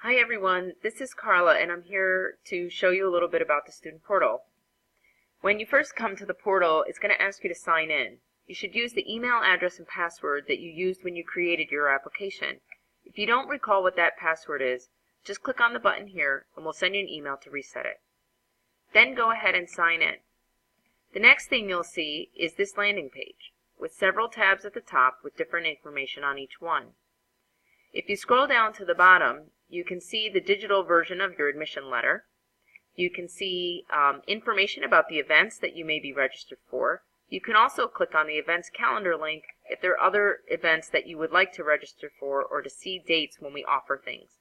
Hi everyone, this is Carla and I'm here to show you a little bit about the student portal. When you first come to the portal, it's going to ask you to sign in. You should use the email address and password that you used when you created your application. If you don't recall what that password is, just click on the button here and we'll send you an email to reset it. Then go ahead and sign in. The next thing you'll see is this landing page with several tabs at the top with different information on each one. If you scroll down to the bottom, you can see the digital version of your admission letter. You can see information about the events that you may be registered for. You can also click on the events calendar link if there are other events that you would like to register for or to see dates when we offer things.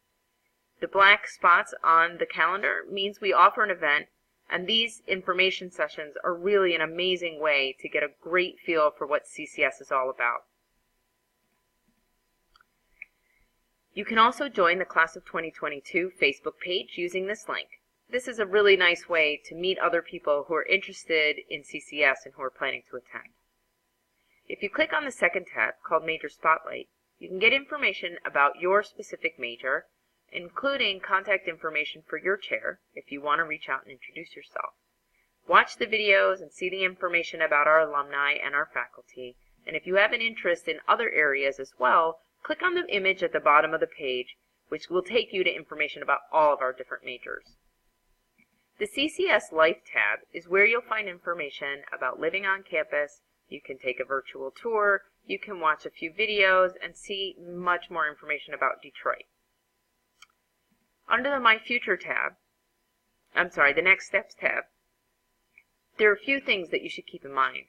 The black spots on the calendar means we offer an event, and these information sessions are really an amazing way to get a great feel for what CCS is all about. You can also join the Class of 2022 Facebook page using this link. This is a really nice way to meet other people who are interested in CCS and who are planning to attend. If you click on the second tab called Major Spotlight, you can get information about your specific major, including contact information for your chair if you want to reach out and introduce yourself. Watch the videos and see the information about our alumni and our faculty, and if you have an interest in other areas as well, click on the image at the bottom of the page, which will take you to information about all of our different majors. The CCS Life tab is where you'll find information about living on campus. You can take a virtual tour, you can watch a few videos, and see much more information about Detroit. Under the My Future tab, the Next Steps tab, there are a few things that you should keep in mind.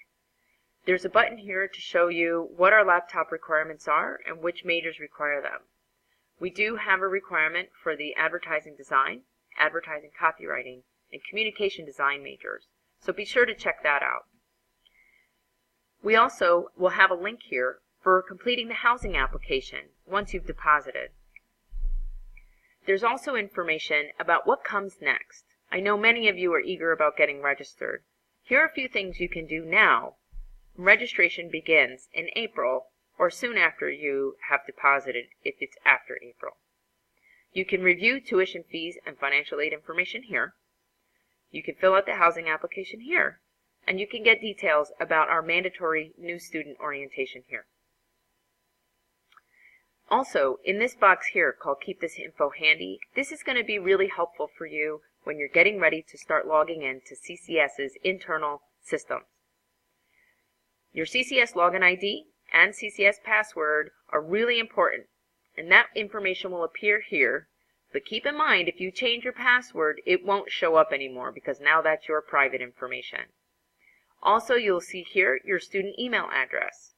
There's a button here to show you what our laptop requirements are and which majors require them. We do have a requirement for the advertising design, advertising copywriting, and communication design majors, so be sure to check that out. We also will have a link here for completing the housing application once you've deposited. There's also information about what comes next. I know many of you are eager about getting registered. Here are a few things you can do now. Registration begins in April or soon after you have deposited if it's after April. You can review tuition fees and financial aid information here. You can fill out the housing application here, and you can get details about our mandatory new student orientation here. Also, in this box here called Keep This Info Handy, this is going to be really helpful for you when you're getting ready to start logging into CCS's internal systems. Your CCS login ID and CCS password are really important, and that information will appear here. But keep in mind, if you change your password, it won't show up anymore because now that's your private information. Also, you'll see here your student email address.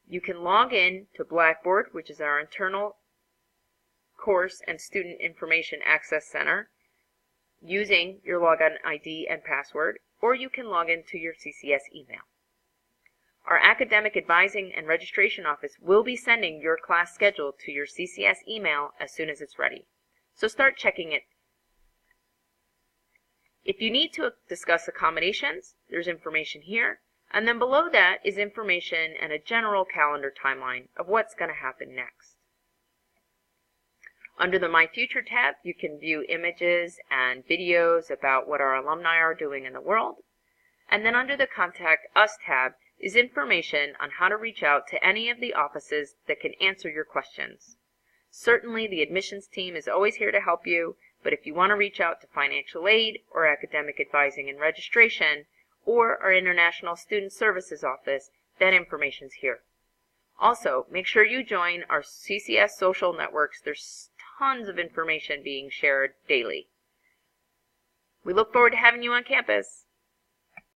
You can log in to Blackboard, which is our internal course and student information access center, using your login ID and password, or you can log into your CCS email. Our Academic Advising and Registration Office will be sending your class schedule to your CCS email as soon as it's ready. So start checking it. If you need to discuss accommodations, there's information here. And then below that is information and a general calendar timeline of what's going to happen next. Under the My Future tab, you can view images and videos about what our alumni are doing in the world. And then under the Contact Us tab is information on how to reach out to any of the offices that can answer your questions. Certainly, the admissions team is always here to help you, but if you want to reach out to financial aid or academic advising and registration or our International Student Services Office, that information's here. Also, make sure you join our CCS social networks. There's tons of information being shared daily. We look forward to having you on campus.